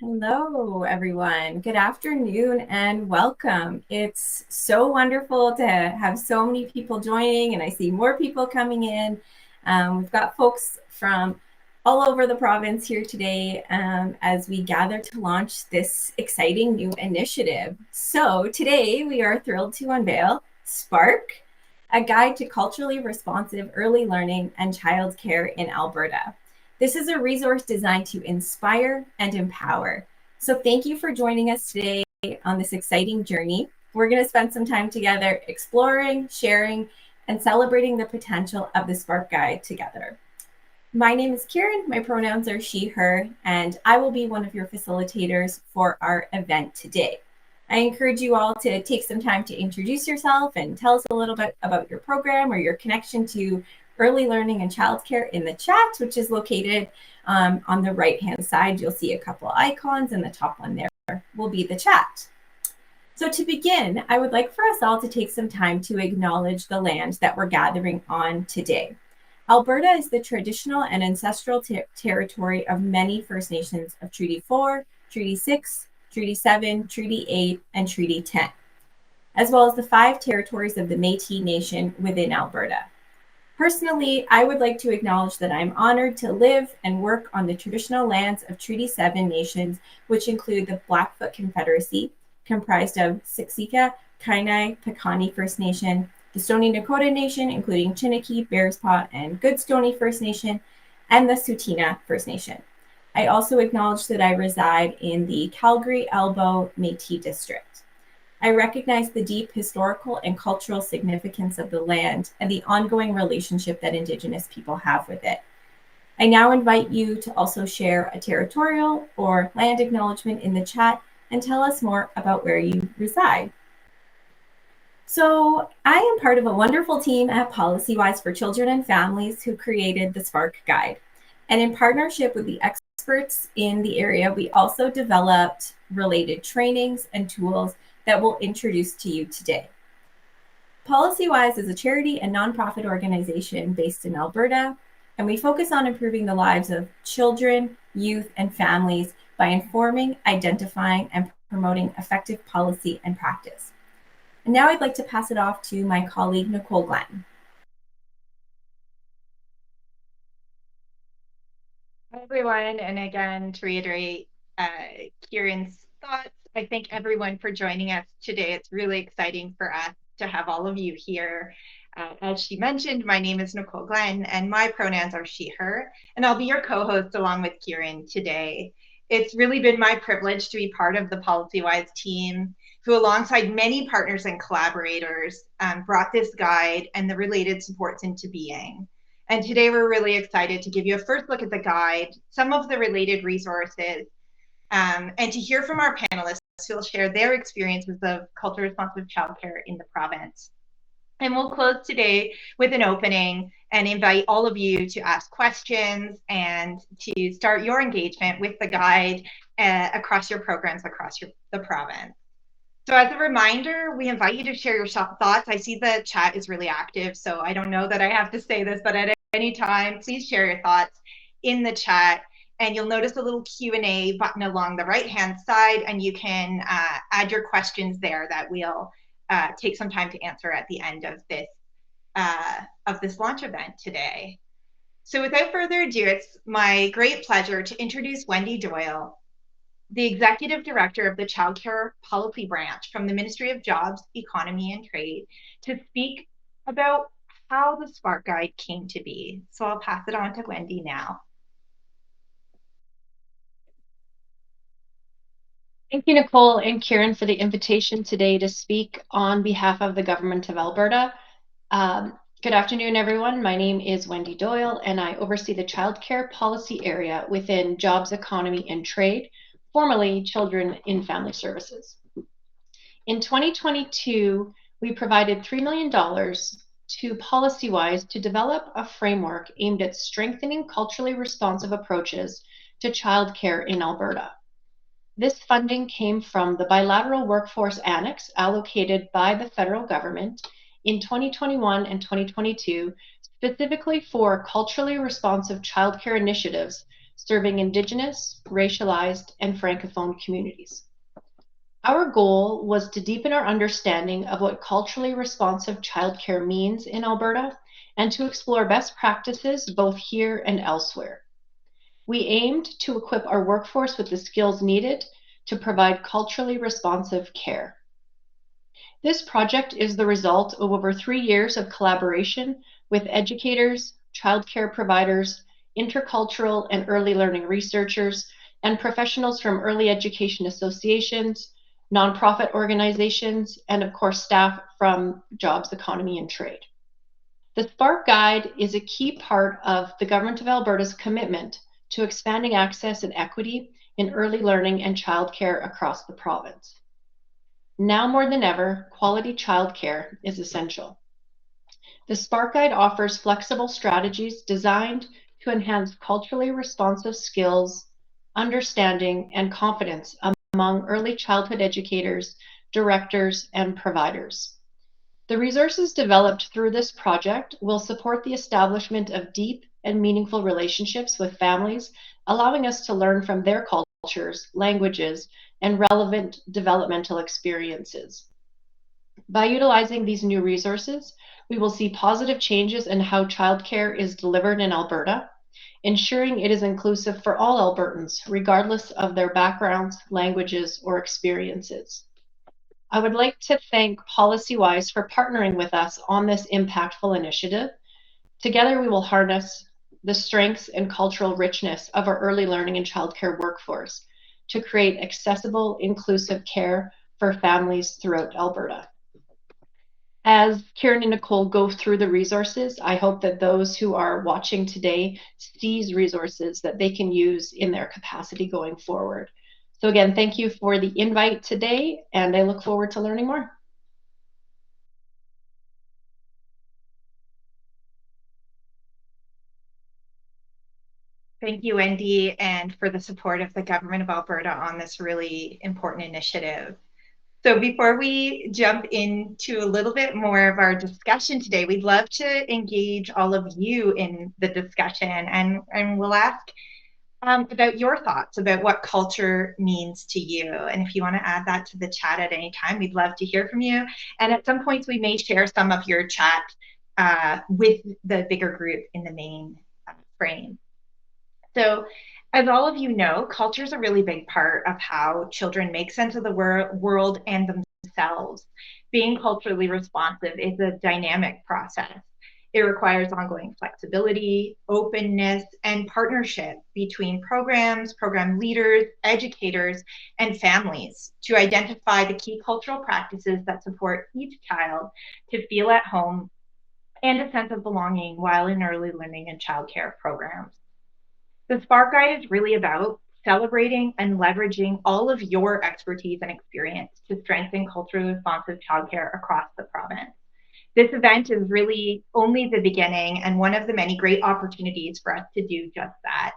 Hello, everyone. Good afternoon and welcome. It's so wonderful to have so many people joining, and I see more people coming in. We've got folks from all over the province here today as we gather to launch this exciting new initiative. So, today we are thrilled to unveil Spark, a guide to culturally responsive early learning and childcare in Alberta. This is a resource designed to inspire and empower. So thank you for joining us today on this exciting journey. We're going to spend some time together exploring, sharing, and celebrating the potential of the Spark Guide together. My name is Kieran. My pronouns are she, her, and I will be one of your facilitators for our event today. I encourage you all to take some time to introduce yourself and tell us a little bit about your program or your connection to early learning and childcare in the chat, which is located on the right-hand side. You'll see a couple icons, and the top one there will be the chat. So to begin, I would like for us all to take some time to acknowledge the land that we're gathering on today. Alberta is the traditional and ancestral territory of many First Nations of Treaty 4, Treaty 6, Treaty 7, Treaty 8, and Treaty 10, as well as the 5 territories of the Métis Nation within Alberta. Personally, I would like to acknowledge that I'm honored to live and work on the traditional lands of Treaty 7 nations, which include the Blackfoot Confederacy, comprised of Siksika, Kainai, Piikani First Nation, the Stoney Nakoda Nation, including Chiniki, Bearspaw, and Goodstoney First Nation, and the Tsuut'ina First Nation. I also acknowledge that I reside in the Calgary-Elbow Métis District. I recognize the deep historical and cultural significance of the land and the ongoing relationship that Indigenous people have with it. I now invite you to also share a territorial or land acknowledgement in the chat and tell us more about where you reside. So I am part of a wonderful team at PolicyWise for Children and Families who created the Spark Guide. And in partnership with the experts in the area, we also developed related trainings and tools that we'll introduce to you today. PolicyWise is a charity and nonprofit organization based in Alberta, and we focus on improving the lives of children, youth, and families by informing, identifying, and promoting effective policy and practice. And now I'd like to pass it off to my colleague, Nicole Glenn. Hi, everyone. And again, to reiterate Kieran's thoughts, I thank everyone for joining us today. It's really exciting for us to have all of you here. As she mentioned, my name is Nicole Glenn, and my pronouns are she, her, and I'll be your co-host along with Kieran today. It's really been my privilege to be part of the PolicyWise team, who alongside many partners and collaborators brought this guide and the related supports into being. And today we're really excited to give you a first look at the guide, some of the related resources, and to hear from our panelists who will share their experiences of culturally responsive childcare in the province. And we'll close today with an opening and invite all of you to ask questions and to start your engagement with the guide across your programs across the province. So as a reminder, we invite you to share your thoughts. I see the chat is really active, so I don't know that I have to say this, but at any time, please share your thoughts in the chat. And you'll notice a little Q&A button along the right-hand side, and you can add your questions there that we'll take some time to answer at the end of this launch event today. So without further ado, it's my great pleasure to introduce Wendy Doyle, the Executive Director of the Childcare Policy Branch from the Ministry of Jobs, Economy and Trade, to speak about how the Spark Guide came to be. So I'll pass it on to Wendy now. Thank you, Nicole and Kieran, for the invitation today to speak on behalf of the Government of Alberta. Good afternoon, everyone. My name is Wendy Doyle, and I oversee the childcare policy area within Jobs, Economy and Trade, formerly Children in Family Services. In 2022, we provided $3 million to PolicyWise to develop a framework aimed at strengthening culturally responsive approaches to childcare in Alberta. This funding came from the Bilateral Workforce Annex allocated by the federal government in 2021 and 2022, specifically for culturally responsive childcare initiatives serving Indigenous, racialized, and Francophone communities. Our goal was to deepen our understanding of what culturally responsive childcare means in Alberta and to explore best practices both here and elsewhere. We aimed to equip our workforce with the skills needed to provide culturally responsive care. This project is the result of over 3 years of collaboration with educators, childcare providers, intercultural and early learning researchers, and professionals from early education associations, nonprofit organizations, and of course, staff from Jobs, Economy, and Trade. The Spark Guide is a key part of the Government of Alberta's commitment to expanding access and equity in early learning and childcare across the province. Now more than ever, quality childcare is essential. The Spark Guide offers flexible strategies designed to enhance culturally responsive skills, understanding, and confidence among early childhood educators, directors, and providers. The resources developed through this project will support the establishment of deep and meaningful relationships with families, allowing us to learn from their cultures, languages, and relevant developmental experiences. By utilizing these new resources, we will see positive changes in how childcare is delivered in Alberta, ensuring it is inclusive for all Albertans, regardless of their backgrounds, languages, or experiences. I would like to thank PolicyWise for partnering with us on this impactful initiative. Together, we will harness the strengths and cultural richness of our early learning and childcare workforce to create accessible, inclusive care for families throughout Alberta. As Kieran and Nicole go through the resources, I hope that those who are watching today seize resources that they can use in their capacity going forward. So again, thank you for the invite today, and I look forward to learning more. Thank you, Wendy, and for the support of the Government of Alberta on this really important initiative. So before we jump into a little bit more of our discussion today, we'd love to engage all of you in the discussion, and we'll ask about your thoughts about what culture means to you. And if you want to add that to the chat at any time, we'd love to hear from you. And at some points, we may share some of your chat with the bigger group in the main frame. So as all of you know, culture is a really big part of how children make sense of the world and themselves. Being culturally responsive is a dynamic process. It requires ongoing flexibility, openness, and partnership between programs, program leaders, educators, and families to identify the key cultural practices that support each child to feel at home and a sense of belonging while in early learning and childcare programs. The Spark Guide is really about celebrating and leveraging all of your expertise and experience to strengthen culturally responsive childcare across the province. This event is really only the beginning and one of the many great opportunities for us to do just that.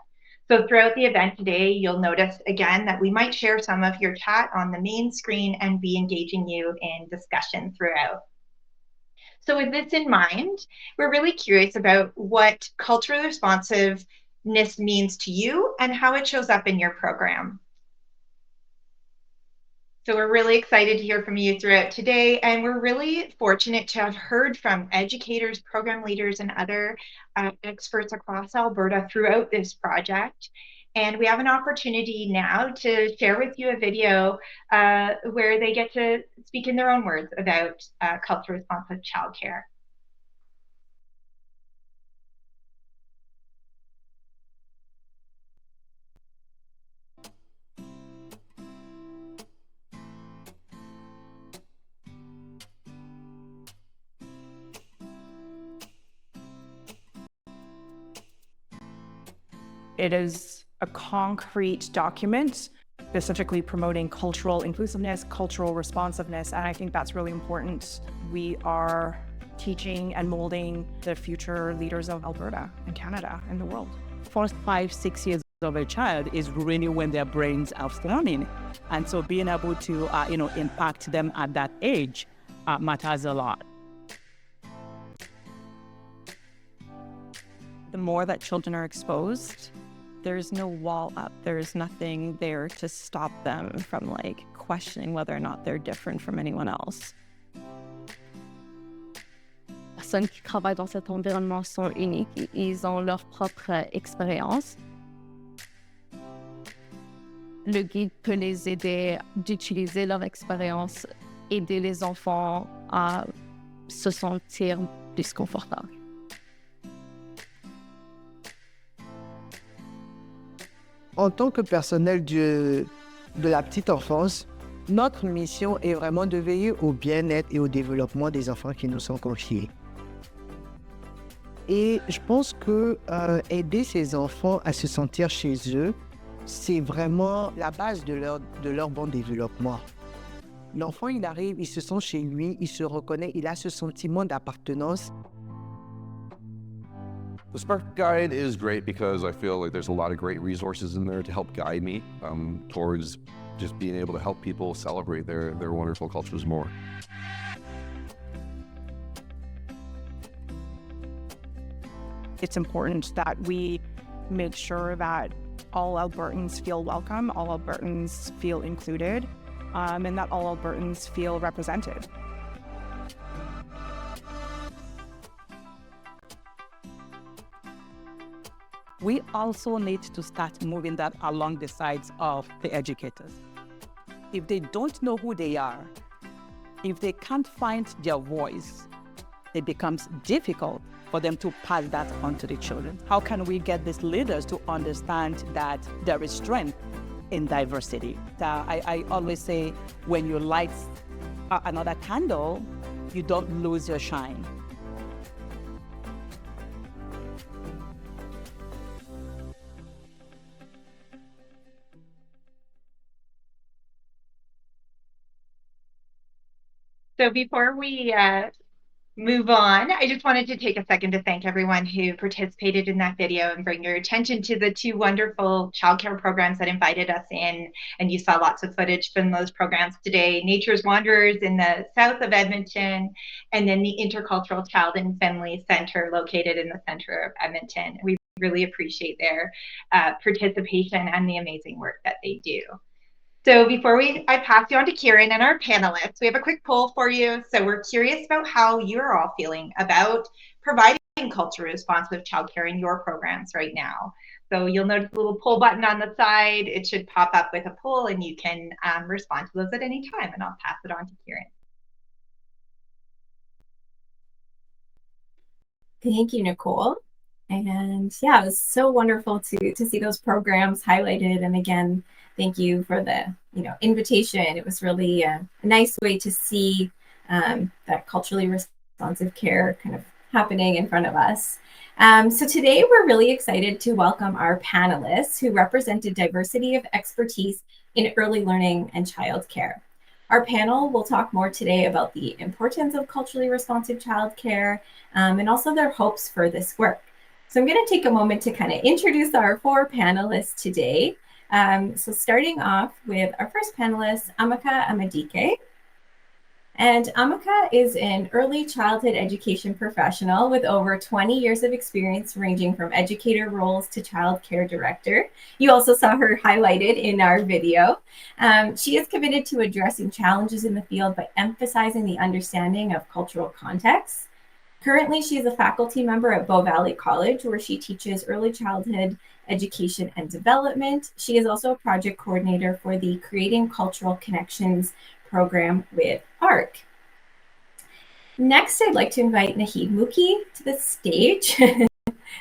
So throughout the event today, you'll notice again that we might share some of your chat on the main screen and be engaging you in discussion throughout. So with this in mind, we're really curious about what culturally responsiveness means to you and how it shows up in your program. So we're really excited to hear from you throughout today, and we're really fortunate to have heard from educators, program leaders, and other experts across Alberta throughout this project. And we have an opportunity now to share with you a video where they get to speak in their own words about culturally responsive childcare. It is a concrete document specifically promoting cultural inclusiveness, cultural responsiveness, and I think that's really important. We are teaching and molding the future leaders of Alberta and Canada and the world. First 5-6 years of a child is really when their brains are forming, and so being able to impact them at that age matters a lot. The more that children are exposed There's no wall up. There's nothing there to stop them from like questioning whether or not they're different from anyone else. Les personnes qui travaillent dans cet environnement sont uniques. Ils ont leur propre expérience. Le guide peut les aider d'utiliser leur expérience, aider les enfants à se sentir plus confortables. En tant que personnel de la petite enfance, notre mission est vraiment de veiller au bien-être et au développement des enfants qui nous sont confiés. Et je pense que aider ces enfants à se sentir chez eux, c'est vraiment la base de leur bon développement. L'enfant, il arrive, il se sent chez lui, il se reconnaît, il a ce sentiment d'appartenance. The Spark Guide is great because I feel like there's a lot of great resources in there to help guide me towards just being able to help people celebrate their wonderful cultures more. It's important that we make sure that all Albertans feel welcome, all Albertans feel included, and that all Albertans feel represented. We also need to start moving that along the sides of the educators. If they don't know who they are, if they can't find their voice, it becomes difficult for them to pass that on to the children. How can we get these leaders to understand that there is strength in diversity? I always say, when you light another candle, you don't lose your shine. So before we move on, I just wanted to take a second to thank everyone who participated in that video and bring your attention to the two wonderful childcare programs that invited us in. And you saw lots of footage from those programs today. Nature's Wanderers in the south of Edmonton, and then the Intercultural Child and Family Center located in the center of Edmonton. We really appreciate their participation and the amazing work that they do. So before I pass you on to Kieran and our panelists, we have a quick poll for you. So we're curious about how you're all feeling about providing culturally responsive childcare in your programs right now. So you'll notice a little poll button on the side. It should pop up with a poll and you can respond to those at any time, and I'll pass it on to Kieran. Thank you, Nicole. And yeah, it was so wonderful to see those programs highlighted. And again, thank you for the invitation. It was really a nice way to see that culturally responsive care kind of happening in front of us. So today we're really excited to welcome our panelists who represented diversity of expertise in early learning and childcare. Our panel will talk more today about the importance of culturally responsive childcare and also their hopes for this work. So I'm going to take a moment to kind of introduce our four panelists today. So starting off with our first panelist, Amaka Amadike. And Amaka is an early childhood education professional with over 20 years of experience ranging from educator roles to child care director. You also saw her highlighted in our video. She is committed to addressing challenges in the field by emphasizing the understanding of cultural context. Currently, she is a faculty member at Bow Valley College, where she teaches early childhood education and development. She is also a project coordinator for the Creating Cultural Connections program with ARC. Next, I'd like to invite Nahid Mooki to the stage,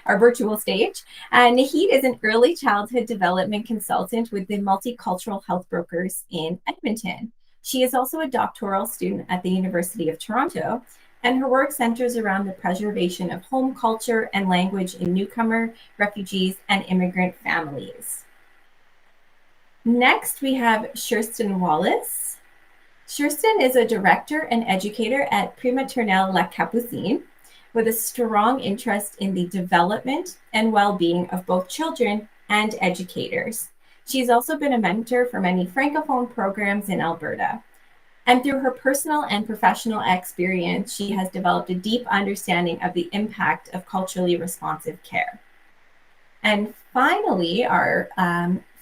our virtual stage. Nahid is an early childhood development consultant with the Multicultural Health Brokers in Edmonton. She is also a doctoral student at the University of Toronto, and her work centers around the preservation of home culture and language in newcomer, refugees, and immigrant families. Next, we have Kirsten Wallace. Kirsten is a director and educator at Prématernelle La Capucine with a strong interest in the development and well-being of both children and educators. She's also been a mentor for many Francophone programs in Alberta. And through her personal and professional experience, she has developed a deep understanding of the impact of culturally responsive care. And finally, our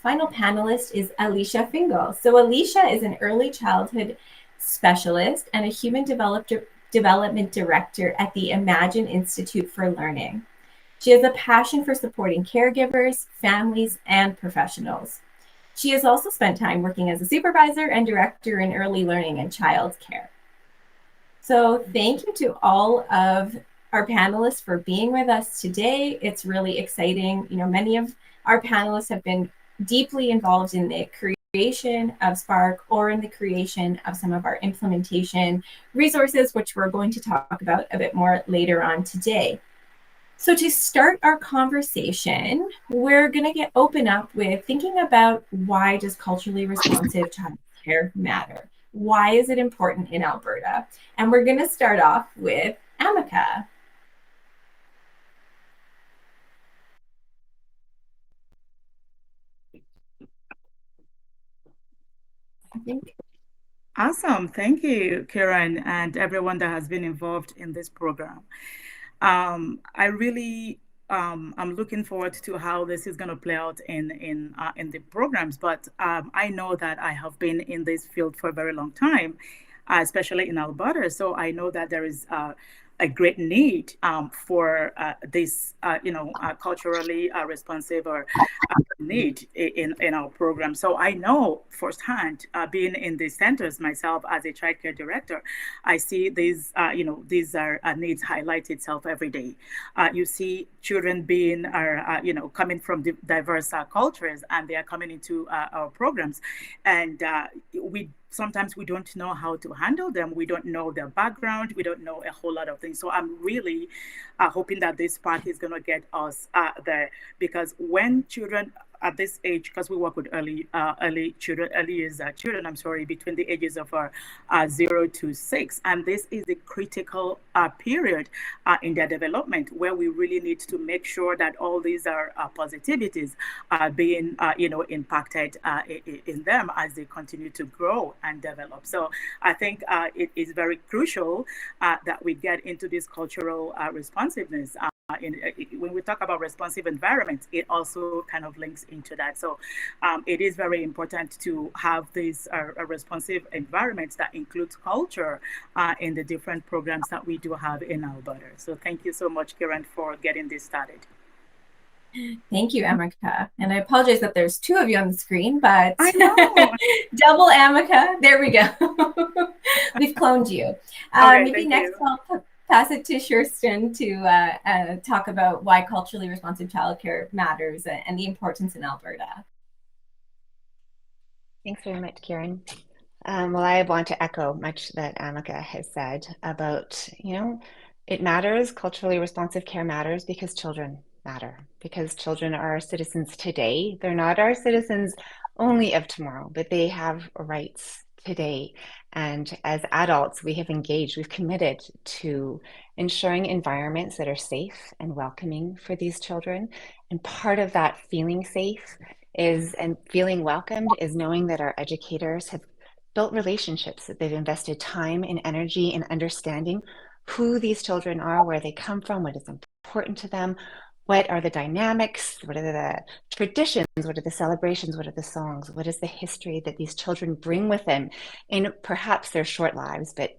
final panelist is Alicia Fingal. So Alicia is an early childhood specialist and a human development director at the Imagine Institute for Learning. She has a passion for supporting caregivers, families, and professionals. She has also spent time working as a supervisor and director in early learning and child care. So thank you to all of our panelists for being with us today. It's really exciting. You know, many of our panelists have been deeply involved in the creation of Spark or in the creation of some of our implementation resources, which we're going to talk about a bit more later on today. So to start our conversation, we're going to open up with thinking about why does culturally responsive childcare matter? Why is it important in Alberta? And we're going to start off with Amika. Awesome. Thank you, Karen, and everyone that has been involved in this program. I really I'm looking forward to how this is going to play out in the programs. But I know that I have been in this field for a very long time, especially in Alberta. So I know that there is a great need for this, culturally responsive or need in our program. So I know firsthand, being in the centers myself as a child care director, I see these, these are needs highlight itself every day. You see children coming from diverse cultures, and they are coming into our programs, and sometimes we don't know how to handle them. We don't know their background. We don't know a whole lot of things. So I'm really hoping that this part is going to get us there, because when children at this age, because we work with early years children, between the ages of 0 to 6, and this is the critical period in their development, where we really need to make sure that all these are positivities are being impacted in them as they continue to grow and develop. So I think it is very crucial that we get into this cultural responsiveness. When we talk about responsive environments, it also kind of links into that. So it is very important to have these responsive environments that includes culture in the different programs that we do have in Alberta. So thank you so much, Karen, for getting this started. Thank you, Amika. And I apologize that there's two of you on the screen, but I know. Double Amika. There we go. We've cloned you. Okay, maybe next you. I'll pass it to Kirsten to talk about why culturally responsive childcare matters and the importance in Alberta. Thanks very much, Karen. Well, I want to echo much that Amika has said about, it matters, culturally responsive care matters because children matter, because children are our citizens today. They're not our citizens only of tomorrow, but they have rights today. And as adults, we have engaged, we've committed to ensuring environments that are safe and welcoming for these children. And part of that feeling safe and feeling welcomed is knowing that our educators have built relationships, that they've invested time and energy in understanding who these children are, where they come from, what is important to them, what are the dynamics, what are the traditions, what are the celebrations, what are the songs, what is the history that these children bring with them in perhaps their short lives, but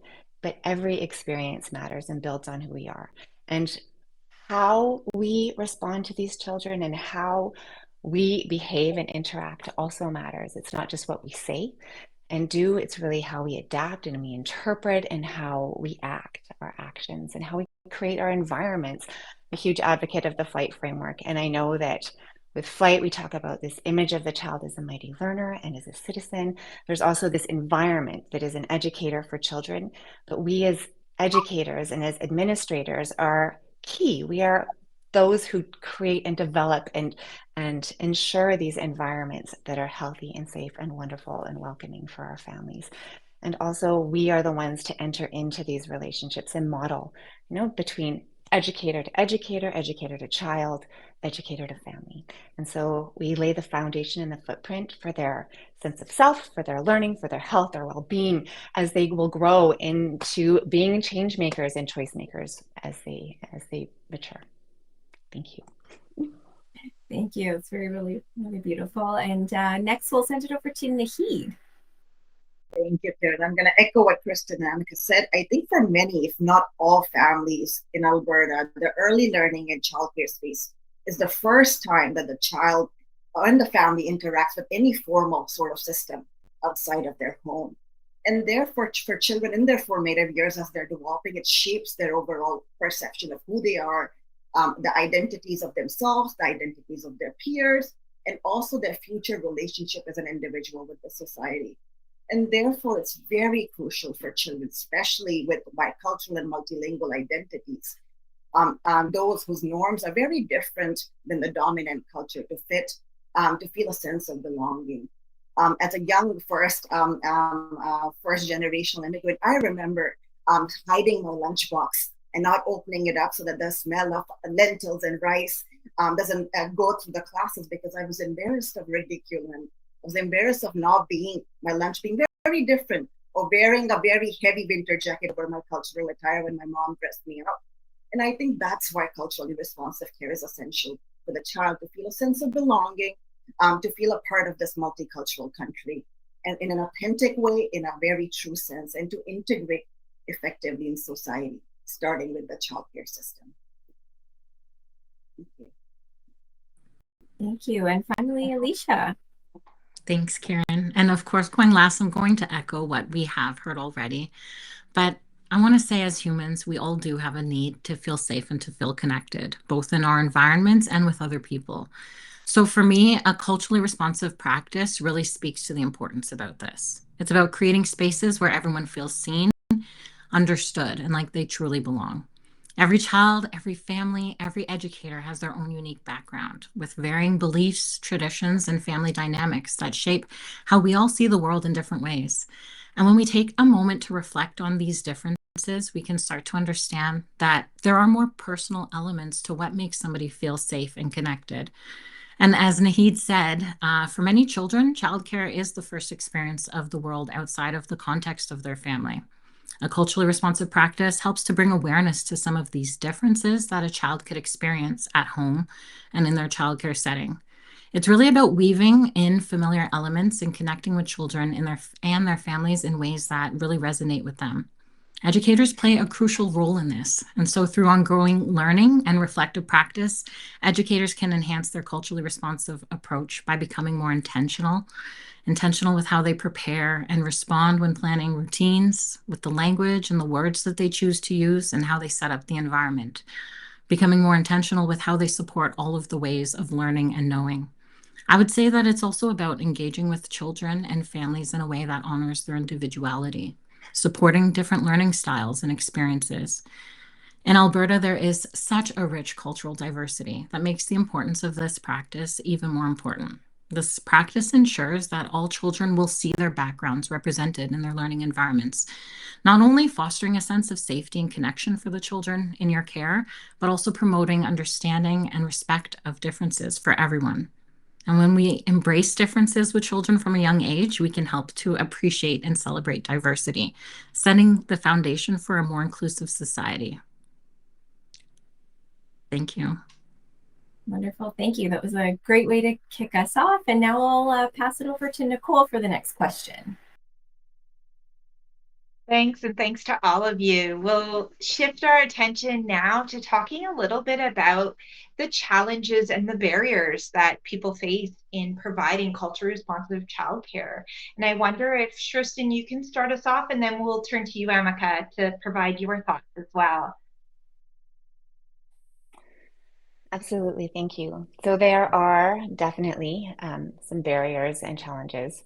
every experience matters and builds on who we are. And how we respond to these children and how we behave and interact also matters. It's not just what we say and do, it's really how we adapt and we interpret and how we act, our actions, and how we create our environments. I'm a huge advocate of the FLIGHT framework, and I know that with FLIGHT, we talk about this image of the child as a mighty learner and as a citizen. There's also this environment that is an educator for children, but we as educators and as administrators are key. We are those who create and develop and ensure these environments that are healthy and safe and wonderful and welcoming for our families. And also we are the ones to enter into these relationships and model, between educator to educator, educator to child, educator to family. And so we lay the foundation and the footprint for their sense of self, for their learning, for their health, their well-being, as they will grow into being change makers and choice makers as they mature. Thank you. Thank you. It's really, really beautiful. And next, we'll send it over to Naheed. Thank you, Karen. I'm going to echo what Kristen and Annika said. I think for many, if not all families in Alberta, the early learning and childcare space is the first time that the child and the family interacts with any formal sort of system outside of their home. And therefore, for children in their formative years as they're developing, it shapes their overall perception of who they are, the identities of themselves, the identities of their peers, and also their future relationship as an individual with the society. And therefore, it's very crucial for children, especially with bicultural and multilingual identities, those whose norms are very different than the dominant culture to feel a sense of belonging. As a young first generational immigrant, I remember hiding my lunchbox and not opening it up so that the smell of lentils and rice doesn't go through the classes, because I was embarrassed of ridicule, and I was embarrassed of my lunch being very different, or wearing a very heavy winter jacket over my cultural attire when my mom dressed me up. And I think that's why culturally responsive care is essential for the child to feel a sense of belonging, to feel a part of this multicultural country, and in an authentic way, in a very true sense, and to integrate effectively in society, starting with the childcare system. Thank you. Thank you. And finally, Alicia. Thanks, Karen. And of course, going last, I'm going to echo what we have heard already. But I want to say, as humans, we all do have a need to feel safe and to feel connected, both in our environments and with other people. So for me, a culturally responsive practice really speaks to the importance about this. It's about creating spaces where everyone feels seen, understood, and like they truly belong. Every child, every family, every educator has their own unique background with varying beliefs, traditions, and family dynamics that shape how we all see the world in different ways. And when we take a moment to reflect on these differences, we can start to understand that there are more personal elements to what makes somebody feel safe and connected. And as Naheed said, for many children, childcare is the first experience of the world outside of the context of their family. A culturally responsive practice helps to bring awareness to some of these differences that a child could experience at home and in their childcare setting. It's really about weaving in familiar elements and connecting with children and their families in ways that really resonate with them. Educators play a crucial role in this. And so through ongoing learning and reflective practice, educators can enhance their culturally responsive approach by becoming more intentional with how they prepare and respond when planning routines, with the language and the words that they choose to use, and how they set up the environment, becoming more intentional with how they support all of the ways of learning and knowing. I would say that it's also about engaging with children and families in a way that honors their individuality, supporting different learning styles and experiences. In Alberta, there is such a rich cultural diversity that makes the importance of this practice even more important. This practice ensures that all children will see their backgrounds represented in their learning environments, not only fostering a sense of safety and connection for the children in your care, but also promoting understanding and respect of differences for everyone. And when we embrace differences with children from a young age, we can help to appreciate and celebrate diversity, setting the foundation for a more inclusive society. Thank you. Wonderful. Thank you. That was a great way to kick us off. And now I'll pass it over to Nicole for the next question. Thanks, and thanks to all of you. We'll shift our attention now to talking a little bit about the challenges and the barriers that people face in providing culturally responsive childcare. And I wonder if, Tristan, you can start us off, and then we'll turn to you, Amika, to provide your thoughts as well. Absolutely, thank you. So there are definitely some barriers and challenges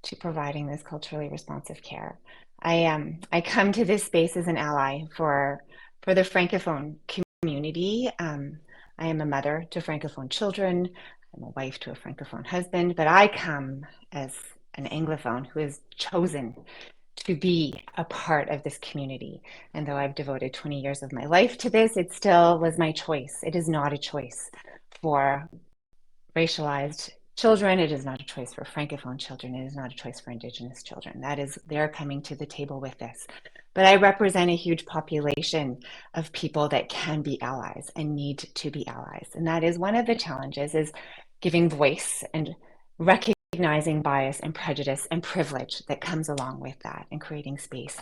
to providing this culturally responsive care. I come to this space as an ally for the Francophone community. I am a mother to Francophone children. I'm a wife to a Francophone husband, but I come as an Anglophone who has chosen to be a part of this community. And though I've devoted 20 years of my life to this, it still was my choice. It is not a choice for racialized children. It is not a choice for Francophone children. It is not a choice for Indigenous children. That is, they're coming to the table with this. but I represent a huge population of people that can be allies and need to be allies. And that is one of the challenges, is giving voice and recognizing bias and prejudice and privilege that comes along with that, and creating space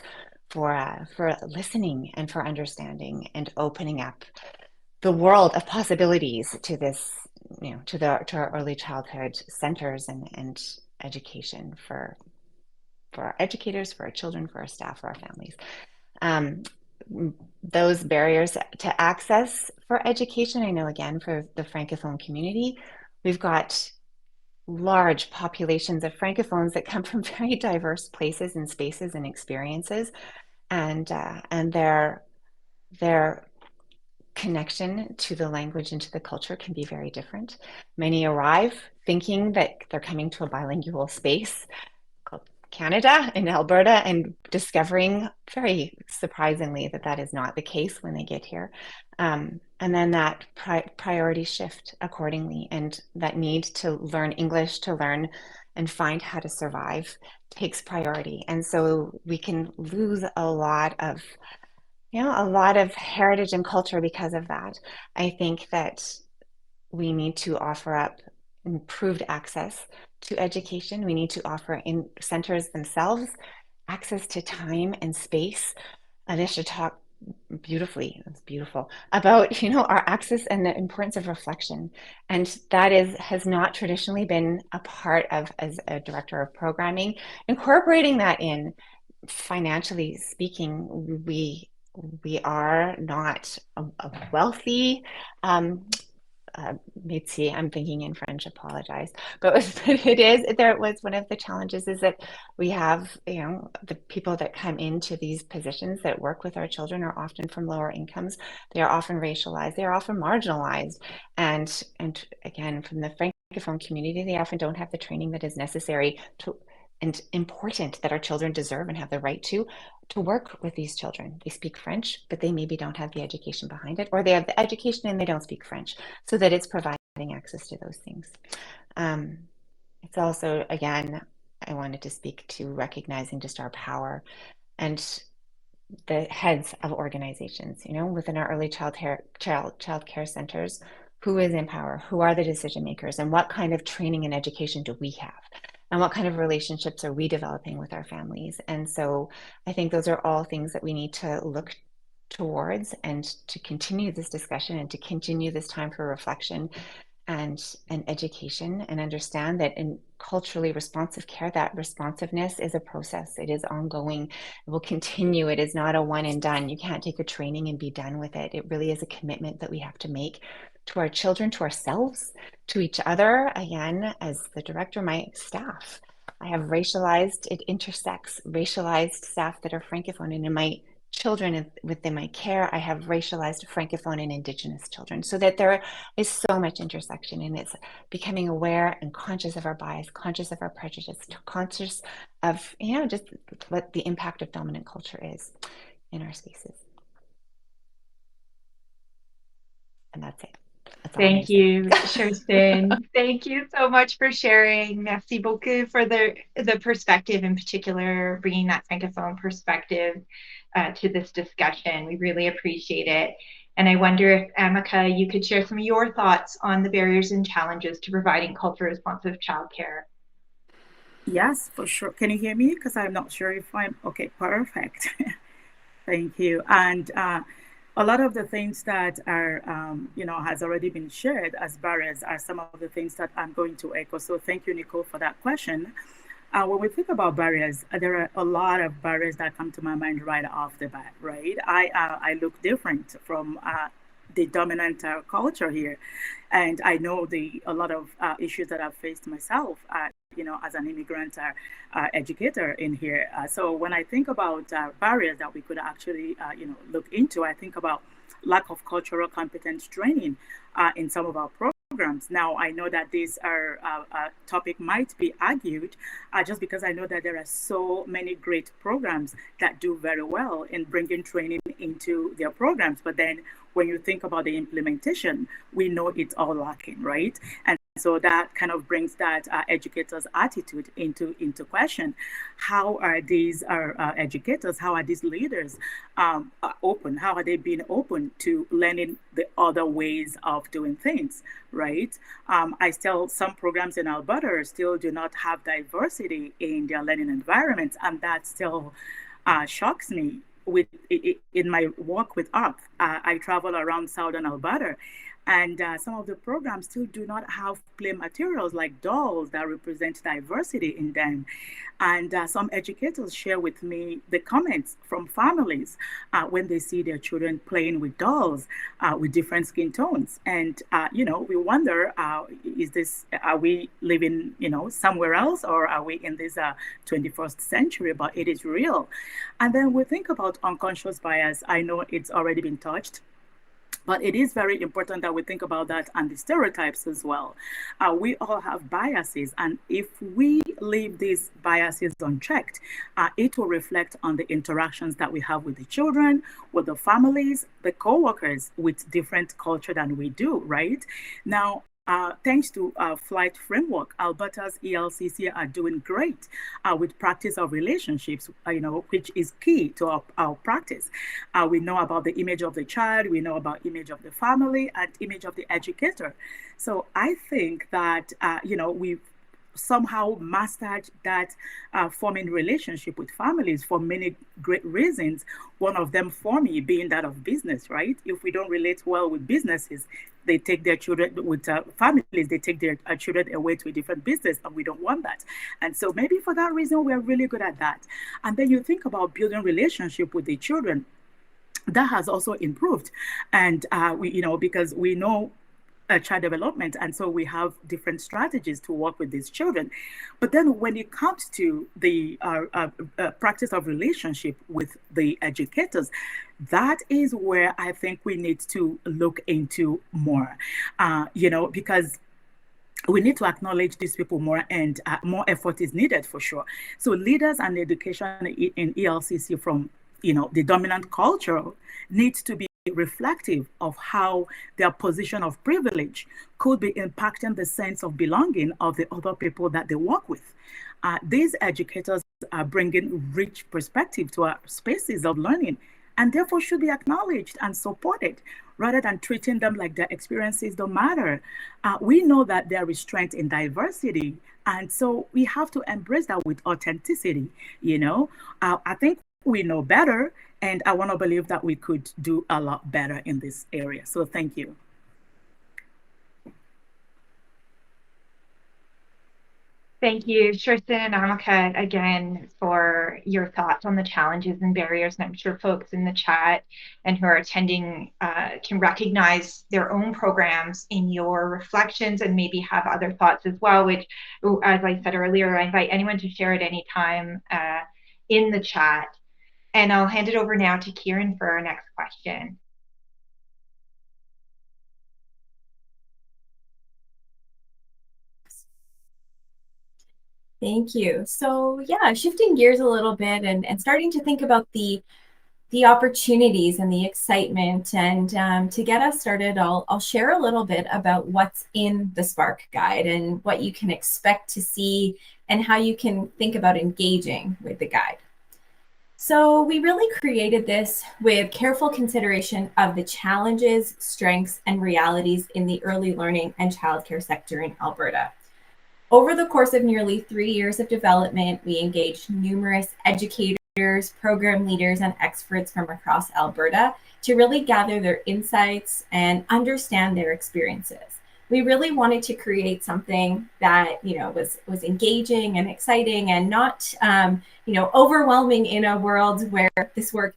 for listening and for understanding and opening up the world of possibilities to this, to our early childhood centers and education for our educators, for our children, for our staff, for our families. Those barriers to access for education, I know again for the Francophone community, we've got large populations of Francophones that come from very diverse places and spaces and experiences, and their connection to the language and to the culture can be very different. Many arrive thinking that they're coming to a bilingual space called Canada in Alberta, and discovering very surprisingly that that is not the case when they get here. And then that priorities shift accordingly, and that need to learn English, to learn and find how to survive, takes priority. And so we can lose a lot of heritage and culture because of that. I think that we need to offer up improved access to education. We need to offer in centers themselves access to time and space. Alicia talked beautifully, it's beautiful, about our access and the importance of reflection, and that has not traditionally been a part of, as a director of programming, incorporating that in. Financially speaking, we are not a wealthy métier. I'm thinking in French, apologize. But there was one of the challenges is that we have, the people that come into these positions that work with our children are often from lower incomes. They are often racialized. They are often marginalized. And again, from the Francophone community, they often don't have the training that is necessary and important, that our children deserve and have the right to work with these children. They speak French, but they maybe don't have the education behind it, or they have the education and they don't speak French, so that it's providing access to those things. It's also, again, I wanted to speak to recognizing just our power and the heads of organizations, within our early child care centers, who is in power, who are the decision makers, and what kind of training and education do we have? And what kind of relationships are we developing with our families? And so I think those are all things that we need to look towards, and to continue this discussion and to continue this time for reflection and education, and understand that in culturally responsive care, that responsiveness is a process. It is ongoing. It will continue. It is not a one and done. You can't take a training and be done with it. It really is a commitment that we have to make to our children, to ourselves, to each other. Again, as the director, my staff, I have racialized, it intersects racialized staff that are Francophone, and in my children within my care, I have racialized Francophone and Indigenous children, so that there is so much intersection, and it's becoming aware and conscious of our bias, conscious of our prejudice, conscious of, just what the impact of dominant culture is in our spaces. And that's it. Thank you, Kirsten. Thank you so much for sharing. Merci beaucoup for the perspective, in particular, bringing that Francophone perspective to this discussion. We really appreciate it. And I wonder if, Amika, you could share some of your thoughts on the barriers and challenges to providing culturally responsive childcare. Yes, for sure. Can you hear me? Because I'm not sure if I'm okay. Perfect. Thank you. And a lot of the things that are, has already been shared as barriers are some of the things that I'm going to echo. So thank you, Nicole, for that question. When we think about barriers, there are a lot of barriers that come to my mind right off the bat, right? I look different from the dominant culture here. And I know a lot of issues that I've faced myself, as an immigrant educator in here. So when I think about barriers that we could actually, look into, I think about lack of cultural competence training in some of our programs. Now, I know that this topic might be argued just because I know that there are so many great programs that do very well in bringing training into their programs. But then when you think about the implementation, we know it's all lacking, right? And so that kind of brings that educators' attitude into question. How are these educators, how are these leaders open? How are they being open to learning the other ways of doing things, right? Some programs in Alberta still do not have diversity in their learning environments, and that still shocks me. In my work with ARC, I travel around Southern Alberta, and some of the programs still do not have play materials like dolls that represent diversity in them. And some educators share with me the comments from families when they see their children playing with dolls with different skin tones. And, we wonder, are we living, somewhere else, or are we in this 21st century? But it is real. And then we think about unconscious bias. I know it's already been touched, but it is very important that we think about that and the stereotypes as well. We all have biases, and if we leave these biases unchecked, it will reflect on the interactions that we have with the children, with the families, the co-workers with different culture than we do, right? Now, thanks to Flight Framework, Alberta's ELCC are doing great with practice of relationships, which is key to our practice. We know about the image of the child, we know about image of the family, and image of the educator. So I think that, we've somehow mastered that forming relationship with families for many great reasons. One of them for me being that of business, right? If we don't relate well with businesses, they take their children, with families, they take their children away to a different business, and we don't want that. And so maybe for that reason, we're really good at that. And then you think about building relationship with the children, that has also improved. And because we know child development, and so we have different strategies to work with these children. But then when it comes to the practice of relationship with the educators, that is where I think we need to look into more, because we need to acknowledge these people more, and more effort is needed for sure. So leaders and education in ELCC from the dominant culture needs to be reflective of how their position of privilege could be impacting the sense of belonging of the other people that they work with. These educators are bringing rich perspective to our spaces of learning, and therefore should be acknowledged and supported rather than treating them like their experiences don't matter. We know that there is strength in diversity, and so we have to embrace that with authenticity. I think we know better, and I want to believe that we could do a lot better in this area. So thank you. Thank you, Tristan and Amika, again, for your thoughts on the challenges and barriers. And I'm sure folks in the chat and who are attending can recognize their own programs in your reflections and maybe have other thoughts as well, which, as I said earlier, I invite anyone to share at any time in the chat. And I'll hand it over now to Kieran for our next question. Thank you. So yeah, shifting gears a little bit and starting to think about the opportunities and the excitement. And to get us started, I'll share a little bit about what's in the Spark Guide and what you can expect to see and how you can think about engaging with the guide. So we really created this with careful consideration of the challenges, strengths, and realities in the early learning and childcare sector in Alberta. Over the course of nearly 3 years of development, we engaged numerous educators, program leaders, and experts from across Alberta to really gather their insights and understand their experiences. We really wanted to create something that was engaging and exciting and not overwhelming in a world where this work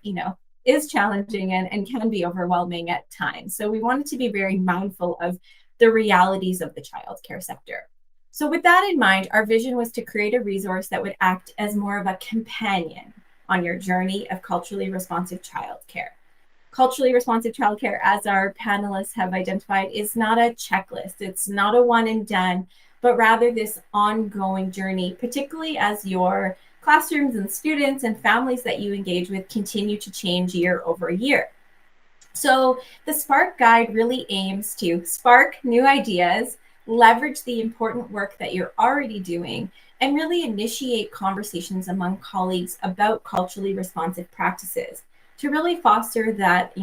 is challenging and can be overwhelming at times. So we wanted to be very mindful of the realities of the childcare sector. So with that in mind, our vision was to create a resource that would act as more of a companion on your journey of culturally responsive childcare. Culturally responsive childcare, as our panelists have identified, is not a checklist. It's not a one and done, but rather this ongoing journey, particularly as your classrooms and students and families that you engage with continue to change year over year. So the Spark Guide really aims to spark new ideas, leverage the important work that you're already doing, and really initiate conversations among colleagues about culturally responsive practices to really foster that,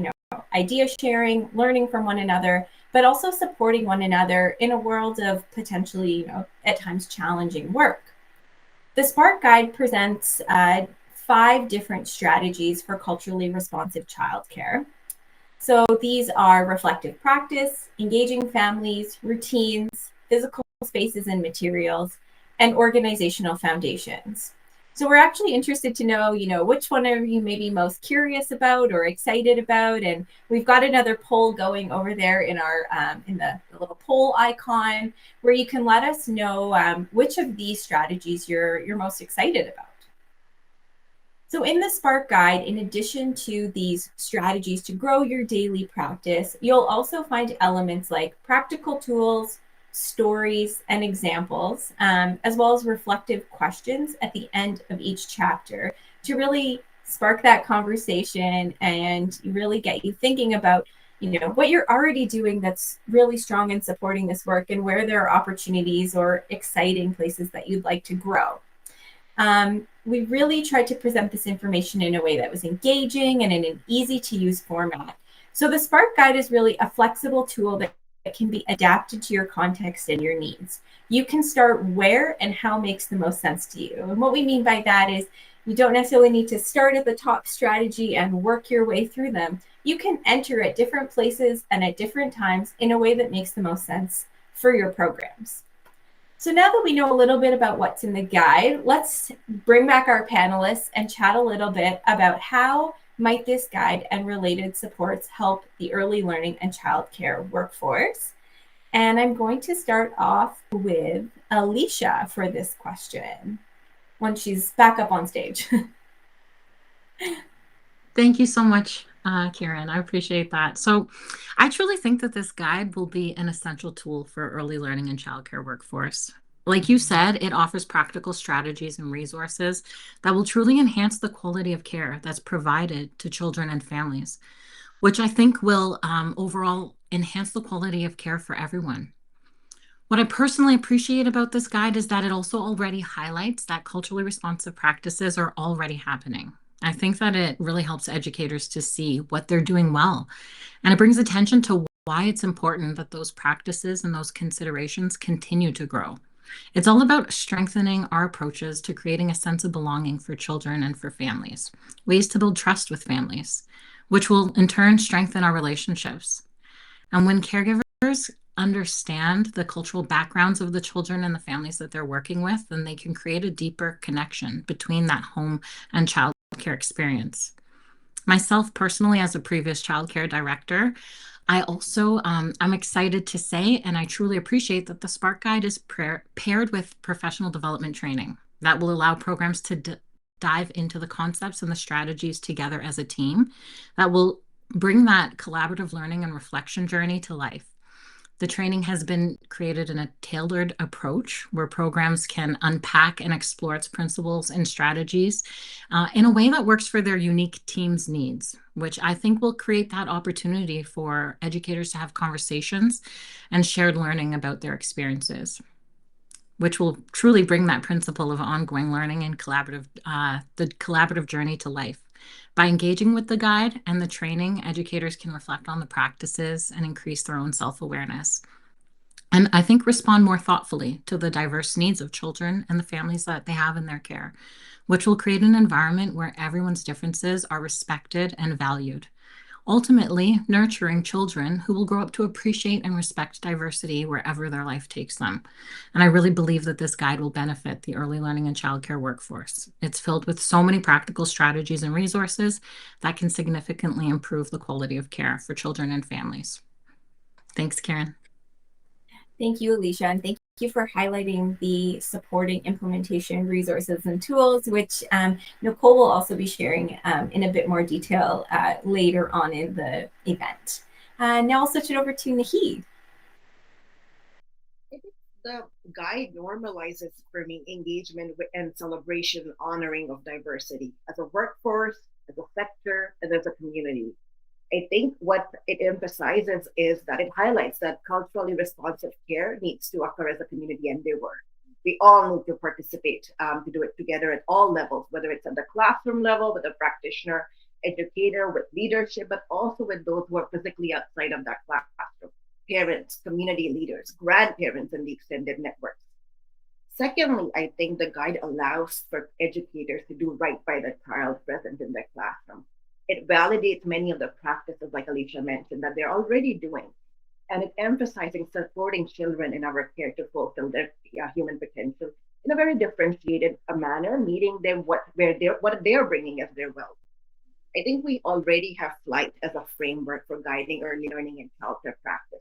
idea sharing, learning from one another, but also supporting one another in a world of potentially, at times challenging work. The Spark Guide presents 5 different strategies for culturally responsive childcare. So these are reflective practice, engaging families, routines, physical spaces and materials, and organizational foundations. So we're actually interested to know, which one are you maybe most curious about or excited about? And we've got another poll going over there in our in the little poll icon, where you can let us know which of these strategies you're most excited about. So in the Spark Guide, in addition to these strategies to grow your daily practice, you'll also find elements like practical tools, stories, and examples, as well as reflective questions at the end of each chapter to really spark that conversation and really get you thinking about, what you're already doing that's really strong in supporting this work and where there are opportunities or exciting places that you'd like to grow. We really tried to present this information in a way that was engaging and in an easy to use format. So the Spark Guide is really a flexible tool that can be adapted to your context and your needs. You can start where and how makes the most sense to you. And what we mean by that is you don't necessarily need to start at the top strategy and work your way through them. You can enter at different places and at different times in a way that makes the most sense for your programs. So now that we know a little bit about what's in the guide, let's bring back our panelists and chat a little bit about how might this guide and related supports help the early learning and childcare workforce. And I'm going to start off with Alicia for this question when she's back up on stage. Thank you so much, Karen. I appreciate that. So I truly think that this guide will be an essential tool for early learning and childcare workforce. Like you said, it offers practical strategies and resources that will truly enhance the quality of care that's provided to children and families, which I think will overall enhance the quality of care for everyone. What I personally appreciate about this guide is that it also already highlights that culturally responsive practices are already happening. I think that it really helps educators to see what they're doing well, and it brings attention to why it's important that those practices and those considerations continue to grow. It's all about strengthening our approaches to creating a sense of belonging for children and for families, ways to build trust with families, which will in turn strengthen our relationships. And when caregivers understand the cultural backgrounds of the children and the families that they're working with, then they can create a deeper connection between that home and child care experience. Myself personally, as a previous childcare director, I also I'm excited to say, and I truly appreciate that the Spark Guide is paired with professional development training that will allow programs to dive into the concepts and the strategies together as a team that will bring that collaborative learning and reflection journey to life. The training has been created in a tailored approach where programs can unpack and explore its principles and strategies in a way that works for their unique team's needs, which I think will create that opportunity for educators to have conversations and shared learning about their experiences, which will truly bring that principle of ongoing learning and the collaborative journey to life. By engaging with the guide and the training, educators can reflect on the practices and increase their own self-awareness. And I think respond more thoughtfully to the diverse needs of children and the families that they have in their care, which will create an environment where everyone's differences are respected and valued. Ultimately, nurturing children who will grow up to appreciate and respect diversity wherever their life takes them. And I really believe that this guide will benefit the early learning and childcare workforce. It's filled with so many practical strategies and resources that can significantly improve the quality of care for children and families. Thanks, Karen. Thank you, Alicia, and thank you for highlighting the supporting implementation resources and tools, which Nicole will also be sharing in a bit more detail later on in the event. Now I'll switch it over to Naheed. The guide normalizes for me engagement and celebration, honoring of diversity as a workforce, as a sector, and as a community. I think what it emphasizes is that it highlights that culturally responsive care needs to occur as a community endeavor. We all need to participate to do it together at all levels, whether it's at the classroom level, with a practitioner, educator, with leadership, but also with those who are physically outside of that classroom, parents, community leaders, grandparents, and the extended networks. Secondly, I think the guide allows for educators to do right by the child present in their classroom. It validates many of the practices, like Alicia mentioned, that they're already doing. And it emphasizing supporting children in our care to fulfill their human potential in a very differentiated manner, meeting them what they're bringing as their wealth. I think we already have flight as a framework for guiding early learning and childcare practice.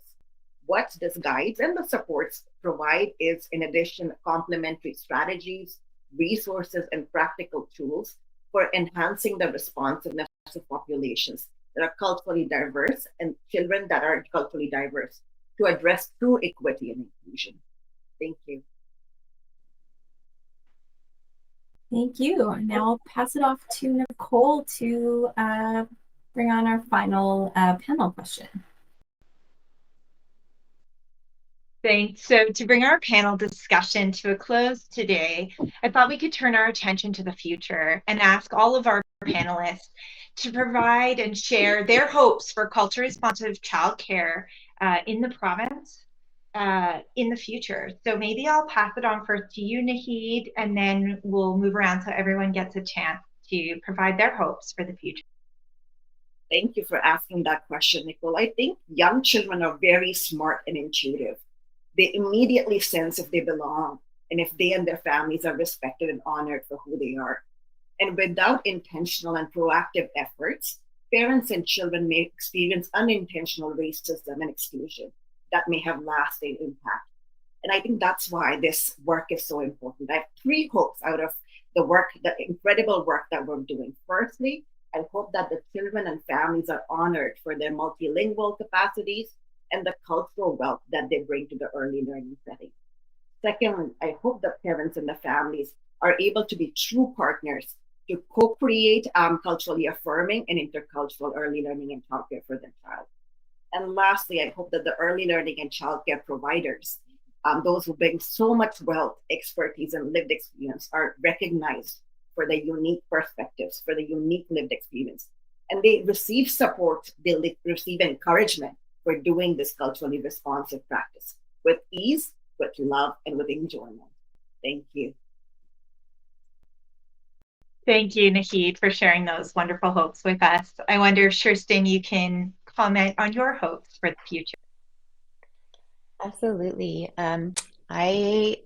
What this guides and the supports provide is, in addition, complementary strategies, resources, and practical tools for enhancing the responsiveness of populations that are culturally diverse and children that are culturally diverse to address true equity and inclusion. Thank you. Thank you. Now I'll pass it off to Nicole to bring on our final panel question. Thanks. So to bring our panel discussion to a close today, I thought we could turn our attention to the future and ask all of our panelists to provide and share their hopes for culturally responsive childcare in the province in the future. So maybe I'll pass it on first to you, Naheed, and then we'll move around so everyone gets a chance to provide their hopes for the future. Thank you for asking that question, Nicole. I think young children are very smart and intuitive. They immediately sense if they belong and if they and their families are respected and honored for who they are. And without intentional and proactive efforts, parents and children may experience unintentional racism and exclusion that may have lasting impact. And I think that's why this work is so important. I have three hopes out of the work, the incredible work that we're doing. Firstly, I hope that the children and families are honored for their multilingual capacities and the cultural wealth that they bring to the early learning setting. Secondly, I hope the parents and the families are able to be true partners to co-create culturally affirming and intercultural early learning and childcare for their child. And lastly, I hope that the early learning and childcare providers, those who bring so much wealth, expertise, and lived experience, are recognized for their unique perspectives, for the unique lived experience. And they receive support, they receive encouragement for doing this culturally responsive practice with ease, with love, and with enjoyment. Thank you. Thank you, Naheed, for sharing those wonderful hopes with us. I wonder, Kirsten, you can comment on your hopes for the future. Absolutely. I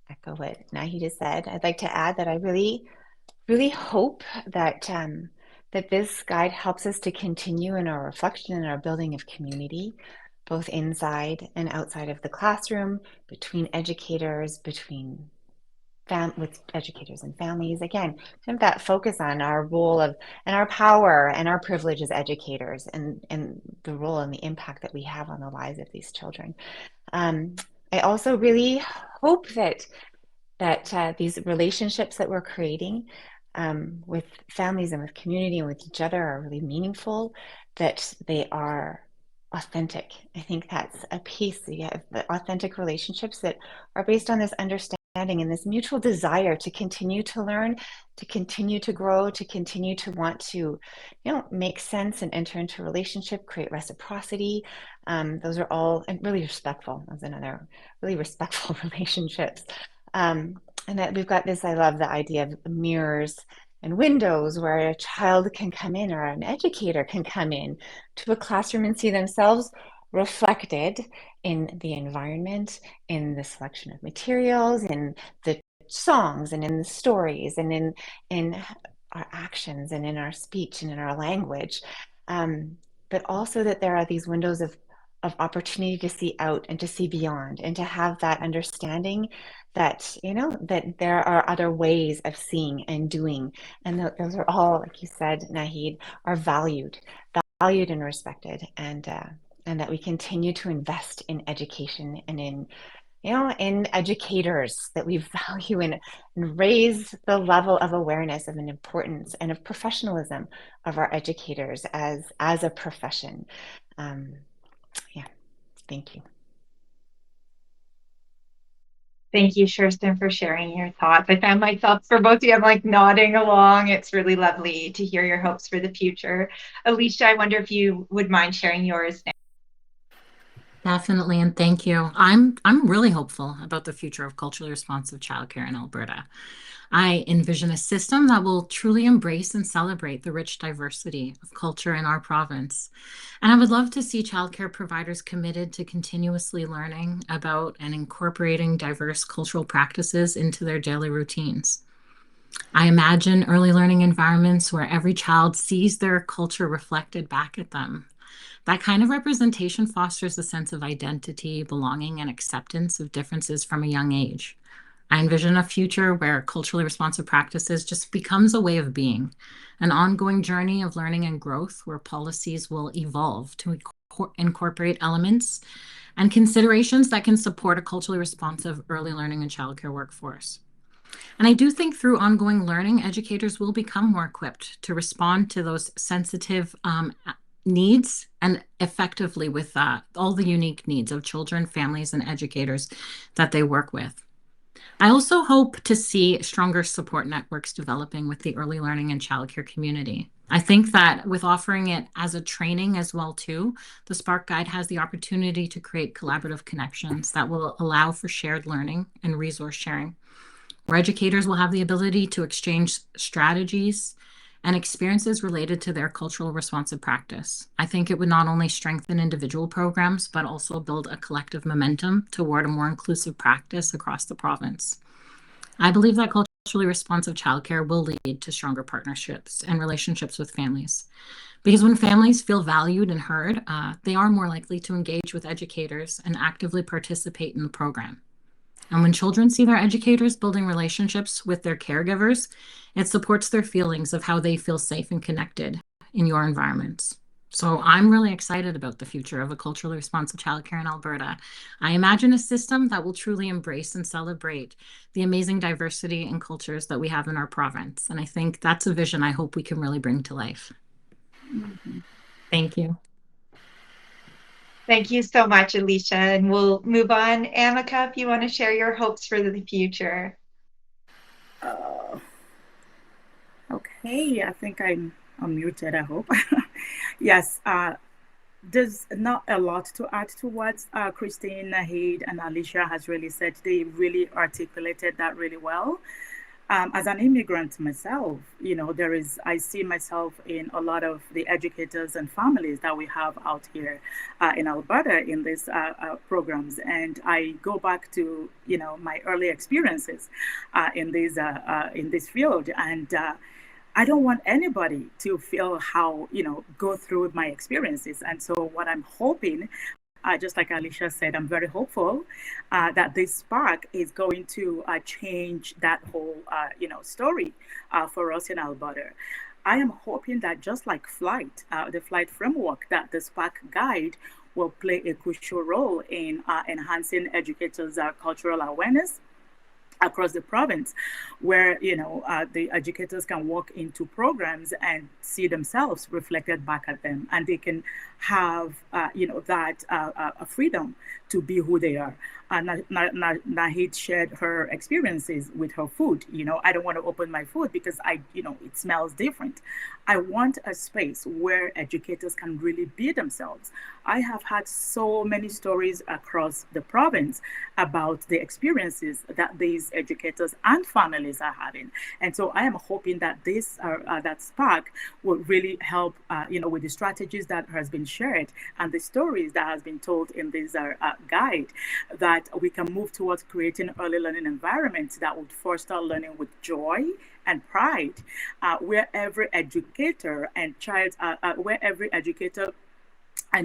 echo what Naheed has said. I'd like to add that I really hope that that this guide helps us to continue in our reflection and our building of community, both inside and outside of the classroom, between educators, with educators and families. Again, kind of that focus on our role of and our power and our privilege as educators, and the role and the impact that we have on the lives of these children. I also really hope that these relationships that we're creating with families and with community and with each other are really meaningful, that they are authentic. I think that's a piece. You have the authentic relationships that are based on this understanding and this mutual desire to continue to learn, to continue to grow, to continue to want to, make sense and enter into a relationship, create reciprocity. Those are all, and really respectful. That's another, really respectful relationships. And that we've got this, I love the idea of mirrors and windows where a child can come in, or an educator can come in to a classroom and see themselves reflected in the environment, in the selection of materials, in the songs, and in the stories, and in our actions, and in our speech, and in our language. But also that there are these windows of opportunity to see out and to see beyond, and to have that understanding that, that there are other ways of seeing and doing. And those are all, like you said, Naheed, are valued and respected, and that we continue to invest in education and in in educators, that we value and raise the level of awareness of an importance and of professionalism of our educators as a profession. Yeah, thank you. Thank you, Kirsten, for sharing your thoughts. I found myself, for both of you, I'm like nodding along. It's really lovely to hear your hopes for the future. Alicia, I wonder if you would mind sharing yours now. Definitely, and thank you. I'm really hopeful about the future of culturally responsive childcare in Alberta. I envision a system that will truly embrace and celebrate the rich diversity of culture in our province. And I would love to see childcare providers committed to continuously learning about and incorporating diverse cultural practices into their daily routines. I imagine early learning environments where every child sees their culture reflected back at them. That kind of representation fosters a sense of identity, belonging, and acceptance of differences from a young age. I envision a future where culturally responsive practices just becomes a way of being, an ongoing journey of learning and growth where policies will evolve to incorporate elements and considerations that can support a culturally responsive early learning and childcare workforce. And I do think through ongoing learning, educators will become more equipped to respond to those sensitive needs and effectively with all the unique needs of children, families, and educators that they work with. I also hope to see stronger support networks developing with the early learning and childcare community. I think that with offering it as a training as well too, the Spark Guide has the opportunity to create collaborative connections that will allow for shared learning and resource sharing, where educators will have the ability to exchange strategies and experiences related to their cultural responsive practice. I think it would not only strengthen individual programs, but also build a collective momentum toward a more inclusive practice across the province. I believe that culturally responsive childcare will lead to stronger partnerships and relationships with families. Because when families feel valued and heard, they are more likely to engage with educators and actively participate in the program. And when children see their educators building relationships with their caregivers, it supports their feelings of how they feel safe and connected in your environments. So I'm really excited about the future of a culturally responsive childcare in Alberta. I imagine a system that will truly embrace and celebrate the amazing diversity and cultures that we have in our province. And I think that's a vision I hope we can really bring to life. Mm-hmm. Thank you. Thank you so much, Alicia. And we'll move on. Amika, if you want to share your hopes for the future. Okay, I think I'm unmuted, I hope. Yes, there's not a lot to add to what Christine, Nahid, and Alicia has really said. They really articulated that really well. As an immigrant myself, I see myself in a lot of the educators and families that we have out here in Alberta in these programs. And I go back to, my early experiences in this field. And I don't want anybody to feel how, go through my experiences. And so what I'm hoping, just like Alicia said, I'm very hopeful that this Spark is going to change that whole, story for us in Alberta. I am hoping that just like flight, the flight framework, that the Spark Guide will play a crucial role in enhancing educators' cultural awareness across the province, where the educators can walk into programs and see themselves reflected back at them, and they can have that freedom to be who they are. Nahid shared her experiences with her food. I don't want to open my food because it smells different. I want a space where educators can really be themselves. I have had so many stories across the province about the experiences that these educators and families are having. And so I am hoping that that Spark will really help, with the strategies that has been shared and the stories that has been told in this guide, that we can move towards creating early learning environments that would foster learning with joy and pride, where every educator and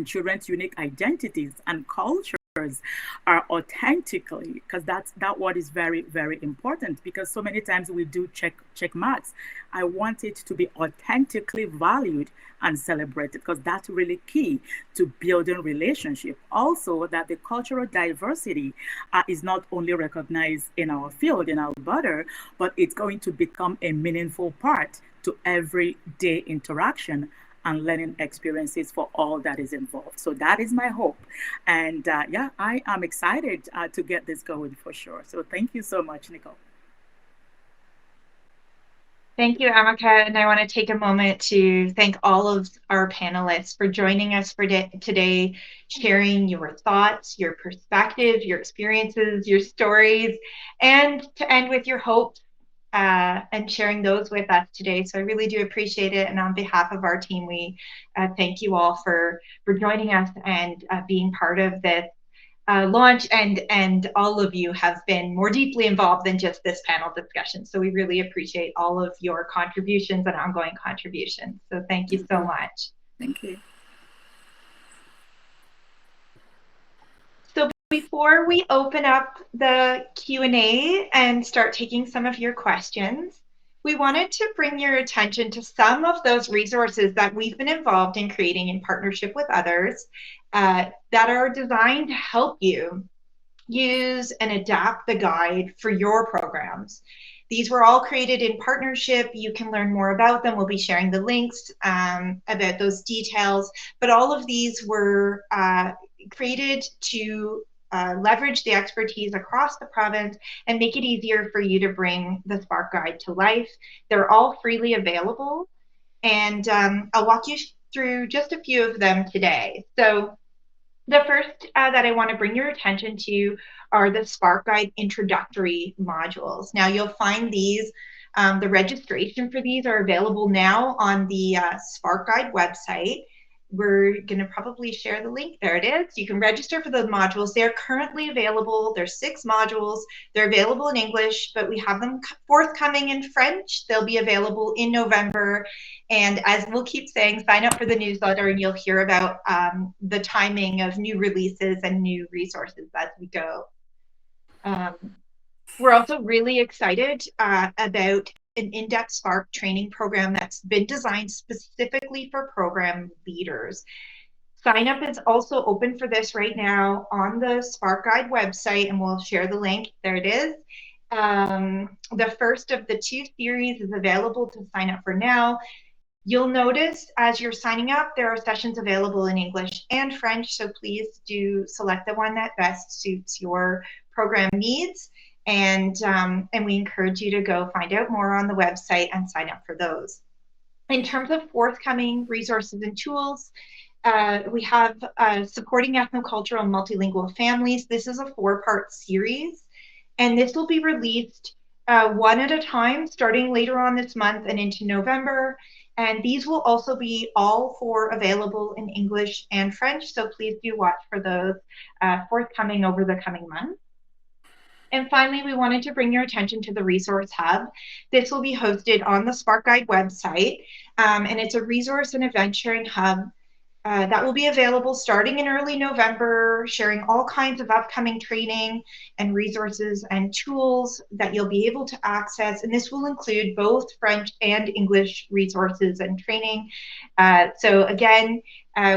children's unique identities and culture are authentically, because that word is very, very important, because so many times we do check marks. I want it to be authentically valued and celebrated, because that's really key to building relationship. Also, that the cultural diversity is not only recognized in our field in Alberta, but it's going to become a meaningful part to everyday interaction and learning experiences for all that is involved. So that is my hope. And yeah, I am excited to get this going for sure. So thank you so much, Nicole. Thank you, Amika. And I want to take a moment to thank all of our panelists for joining us for today, sharing your thoughts, your perspective, your experiences, your stories, and to end with your hopes and sharing those with us today. So I really do appreciate it. And on behalf of our team, we thank you all for joining us and being part of this launch. And all of you have been more deeply involved than just this panel discussion. So we really appreciate all of your contributions and ongoing contributions. So thank you so much. Thank you. Before we open up the Q&A and start taking some of your questions, we wanted to bring your attention to some of those resources that we've been involved in creating in partnership with others that are designed to help you use and adapt the guide for your programs. These were all created in partnership. You can learn more about them. We'll be sharing the links about those details, but all of these were created to leverage the expertise across the province and make it easier for you to bring the Spark Guide to life. They're all freely available, and I'll walk you through just a few of them today. So the first that I want to bring your attention to are the Spark Guide introductory modules. Now you'll find these, the registration for these are available now on the Spark Guide website. We're going to probably share the link. There it is. You can register for the modules. They're currently available. There's 6 modules. They're available in English, but we have them forthcoming in French. They'll be available in November. And as we'll keep saying, sign up for the newsletter and you'll hear about the timing of new releases and new resources as we go. We're also really excited about an in-depth Spark training program that's been designed specifically for program leaders. Sign up is also open for this right now on the Spark Guide website, and we'll share the link. There it is. The first of the 2 series is available to sign up for now. You'll notice as you're signing up, there are sessions available in English and French, so please do select the one that best suits your program needs. And we encourage you to go find out more on the website and sign up for those. In terms of forthcoming resources and tools, we have Supporting Ethnocultural and Multilingual Families. This is a 4-part series, and this will be released one at a time starting later on this month and into November. And these will also be all 4 available in English and French, so please do watch for those forthcoming over the coming months. And finally, we wanted to bring your attention to the Resource Hub. This will be hosted on the Spark Guide website, and it's a resource and adventuring hub that will be available starting in early November, sharing all kinds of upcoming training and resources and tools that you'll be able to access. And this will include both French and English resources and training. So again,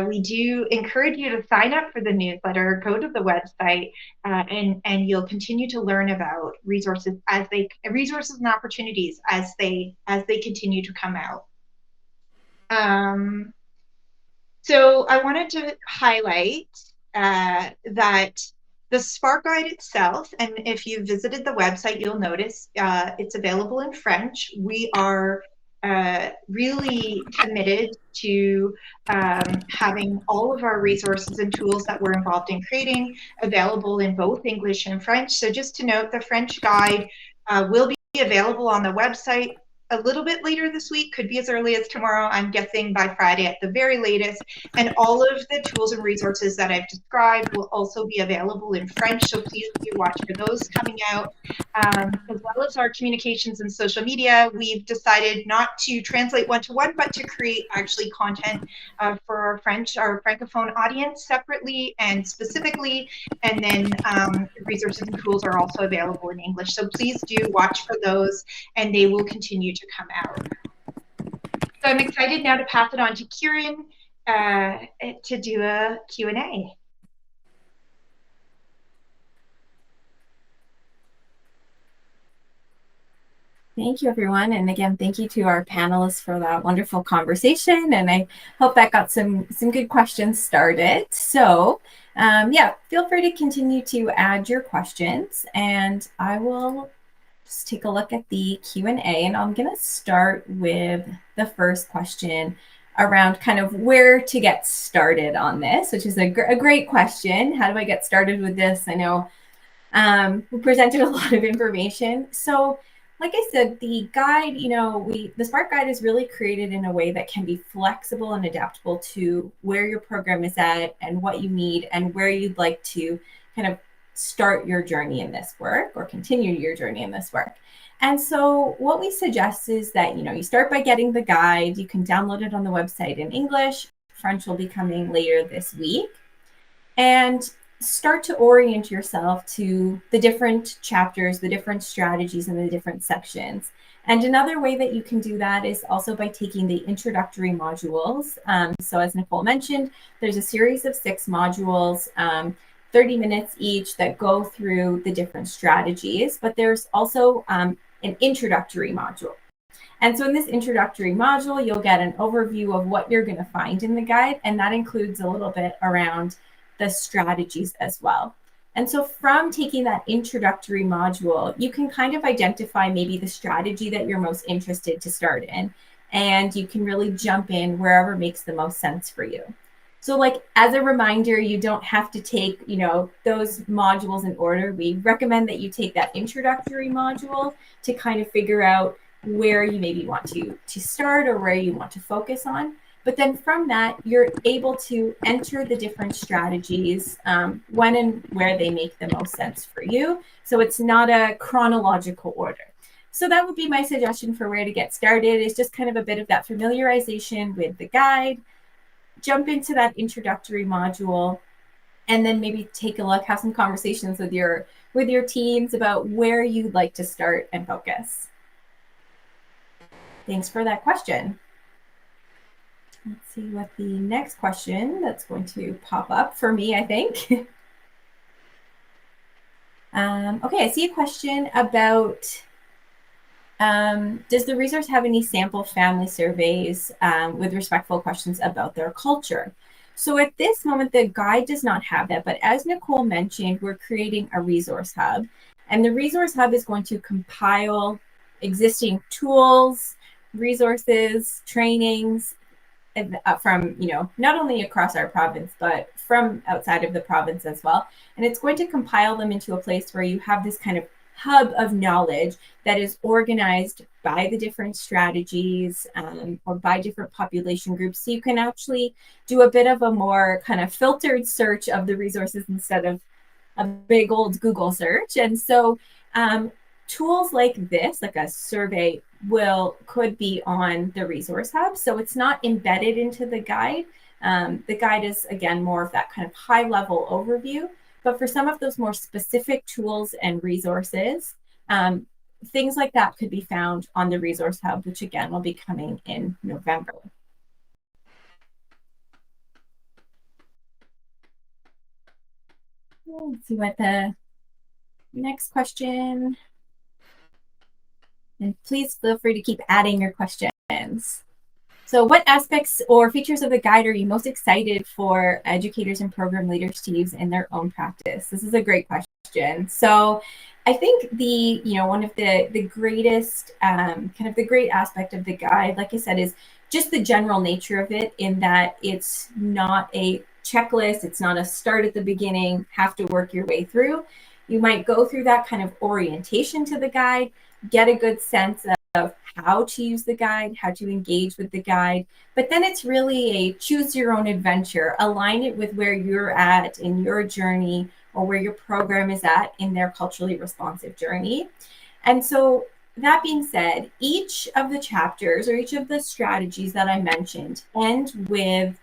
we do encourage you to sign up for the newsletter, go to the website, and you'll continue to learn about resources and opportunities as they continue to come out. So I wanted to highlight that the Spark Guide itself, and if you visited the website, you'll notice it's available in French. We are really committed to having all of our resources and tools that we're involved in creating available in both English and French. So just to note, the French guide will be available on the website a little bit later this week, could be as early as tomorrow. I'm guessing by Friday at the very latest. And all of the tools and resources that I've described will also be available in French. So please do watch for those coming out. As well as our communications and social media, we've decided not to translate one-to-one, but to create actually content for our Francophone audience separately and specifically. And then resources and tools are also available in English. So please do watch for those, and they will continue to come out. So I'm excited now to pass it on to Kieran to do a Q&A. Thank you, everyone. And again, thank you to our panelists for that wonderful conversation. And I hope that got some good questions started. So yeah, feel free to continue to add your questions, and I will just take a look at the Q&A. And I'm going to start with the first question around kind of where to get started on this, which is a great question. How do I get started with this? I know we presented a lot of information. So like I said, the guide, the Spark Guide is really created in a way that can be flexible and adaptable to where your program is at and what you need and where you'd like to kind of start your journey in this work or continue your journey in this work. And so what we suggest is that, you start by getting the guide. You can download it on the website in English. French will be coming later this week. And start to orient yourself to the different chapters, the different strategies, and the different sections. And another way that you can do that is also by taking the introductory modules. So as Nicole mentioned, there's a series of 6 modules, 30 minutes each, that go through the different strategies, but there's also an introductory module. And so in this introductory module, you'll get an overview of what you're going to find in the guide, and that includes a little bit around the strategies as well. And so from taking that introductory module, you can kind of identify maybe the strategy that you're most interested to start in, and you can really jump in wherever makes the most sense for you. So like as a reminder, you don't have to take, those modules in order. We recommend that you take that introductory module to kind of figure out where you maybe want to start or where you want to focus on. But then from that, you're able to enter the different strategies when and where they make the most sense for you. So it's not a chronological order. So that would be my suggestion for where to get started, is just kind of a bit of that familiarization with the guide, jump into that introductory module, and then maybe take a look, have some conversations with your teams about where you'd like to start and focus. Thanks for that question. Let's see what the next question that's going to pop up for me, I think. Okay, I see a question about, does the resource have any sample family surveys with respectful questions about their culture? So at this moment, the guide does not have that, but as Nicole mentioned, we're creating a resource hub, and the resource hub is going to compile existing tools, resources, trainings, from, not only across our province, but from outside of the province as well. And it's going to compile them into a place where you have this kind of hub of knowledge that is organized by the different strategies or by different population groups. So you can actually do a bit of a more kind of filtered search of the resources instead of a big old Google search. And so tools like this, like a survey, could be on the resource hub. So it's not embedded into the guide. The guide is, again, more of that kind of high level overview. But for some of those more specific tools and resources, things like that could be found on the resource hub, which again will be coming in November. Let's see what the next question. And please feel free to keep adding your questions. So what aspects or features of the guide are you most excited for educators and program leaders to use in their own practice? This is a great question. So I think one of the greatest, kind of the great aspect of the guide, like I said, is just the general nature of it, in that it's not a checklist. It's not a start at the beginning, have to work your way through. You might go through that kind of orientation to the guide, get a good sense of how to use the guide, how to engage with the guide, but then it's really a choose your own adventure, align it with where you're at in your journey or where your program is at in their culturally responsive journey. And so that being said, each of the chapters or each of the strategies that I mentioned end with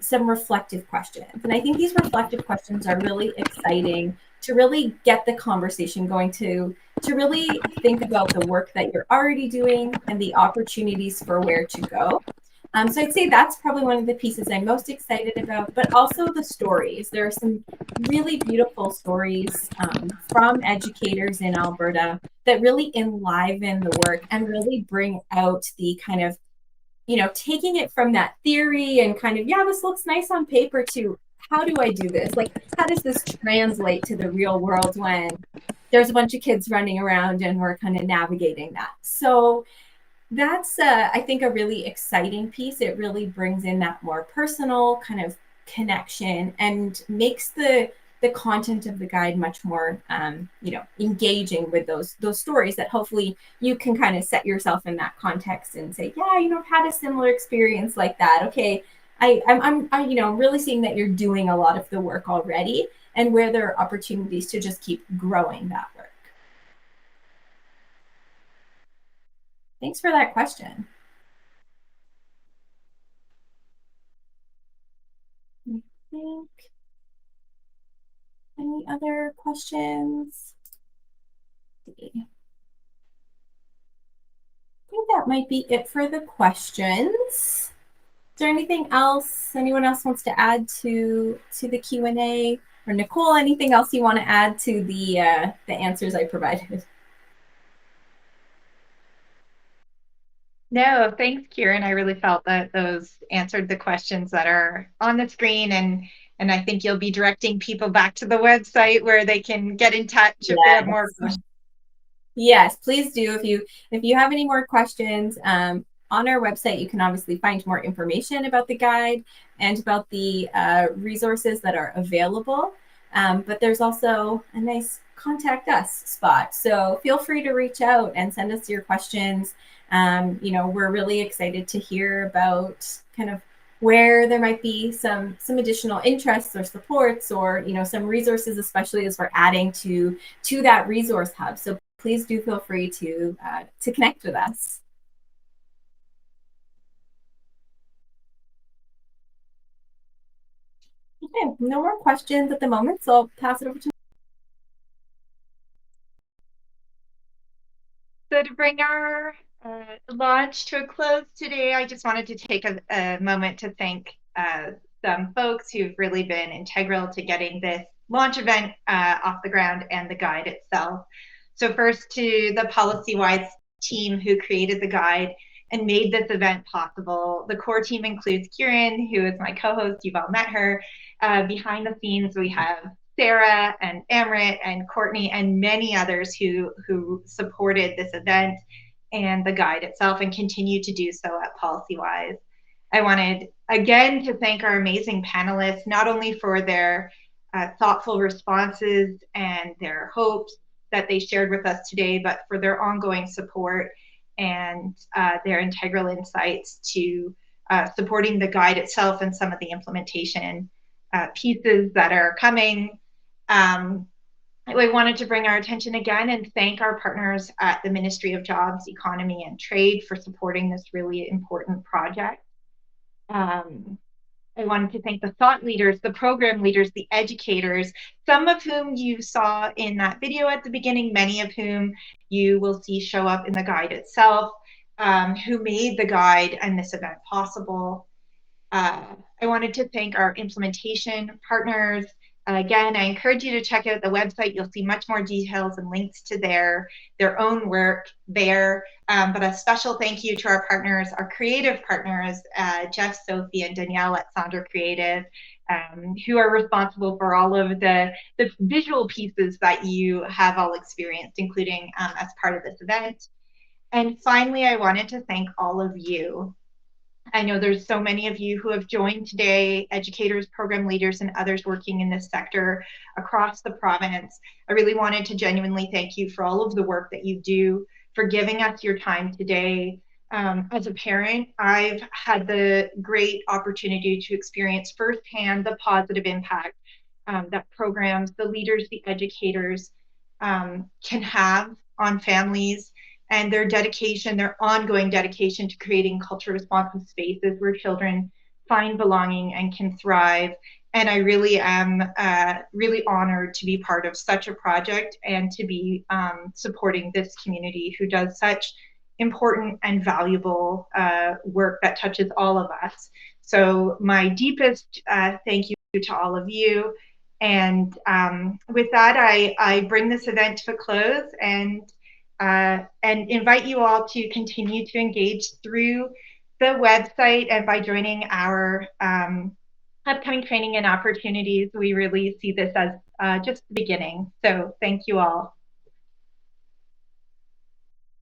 some reflective questions. And I think these reflective questions are really exciting to really get the conversation going, to really think about the work that you're already doing and the opportunities for where to go. So I'd say that's probably one of the pieces I'm most excited about, but also the stories. There are some really beautiful stories from educators in Alberta that really enliven the work and really bring out the kind of, taking it from that theory and kind of, yeah, this looks nice on paper, to how do I do this? Like, how does this translate to the real world when there's a bunch of kids running around and we're kind of navigating that? So that's, I think, a really exciting piece. It really brings in that more personal kind of connection and makes the content of the guide much more, engaging with those stories that hopefully you can kind of set yourself in that context and say, yeah, I've had a similar experience like that. Okay, I'm really seeing that you're doing a lot of the work already, and where there are opportunities to just keep growing that work. Thanks for that question. I think any other questions? I think that might be it for the questions. Is there anything else anyone else wants to add to the Q&A? Or Nicole, anything else you want to add to the answers I provided? No, thanks, Kieran. I really felt that those answered the questions that are on the screen, and I think you'll be directing people back to the website where they can get in touch if they have more questions. Yes, please do. If you have any more questions, on our website, you can obviously find more information about the guide and about the resources that are available. But there's also a nice contact us spot. So feel free to reach out and send us your questions. We're really excited to hear about kind of where there might be some additional interests or supports, or some resources, especially as we're adding to that resource hub. So please do feel free to connect with us. Okay, no more questions at the moment, so I'll pass it over to. So to bring our launch to a close today, I just wanted to take a moment to thank some folks who've really been integral to getting this launch event off the ground and the guide itself. So first, to the PolicyWise team who created the guide and made this event possible. The core team includes Kieran, who is my co-host. You've all met her. Behind the scenes, we have Sarah and Amrit and Courtney and many others who supported this event and the guide itself and continue to do so at PolicyWise. I wanted again to thank our amazing panelists, not only for their thoughtful responses and their hopes that they shared with us today, but for their ongoing support and their integral insights to supporting the guide itself and some of the implementation pieces that are coming. We wanted to bring our attention again and thank our partners at the Ministry of Jobs, Economy and Trade for supporting this really important project. I wanted to thank the thought leaders, the program leaders, the educators, some of whom you saw in that video at the beginning, many of whom you will see show up in the guide itself, who made the guide and this event possible. I wanted to thank our implementation partners. Again, I encourage you to check out the website. You'll see much more details and links to their own work there. But a special thank you to our partners, our creative partners, Jeff, Sophie, and Danielle at Sandra Creative, who are responsible for all of the visual pieces that you have all experienced, including as part of this event. And finally, I wanted to thank all of you. I know there's so many of you who have joined today, educators, program leaders, and others working in this sector across the province. I really wanted to genuinely thank you for all of the work that you do, for giving us your time today. As a parent, I've had the great opportunity to experience firsthand the positive impact that programs, the leaders, the educators can have on families, and their dedication, their ongoing dedication to creating culturally responsive spaces where children find belonging and can thrive. And I really am really honored to be part of such a project and to be supporting this community who does such important and valuable work that touches all of us. So my deepest thank you to all of you. And with that, I bring this event to a close and invite you all to continue to engage through the website and by joining our upcoming training and opportunities. We really see this as just the beginning. So thank you all.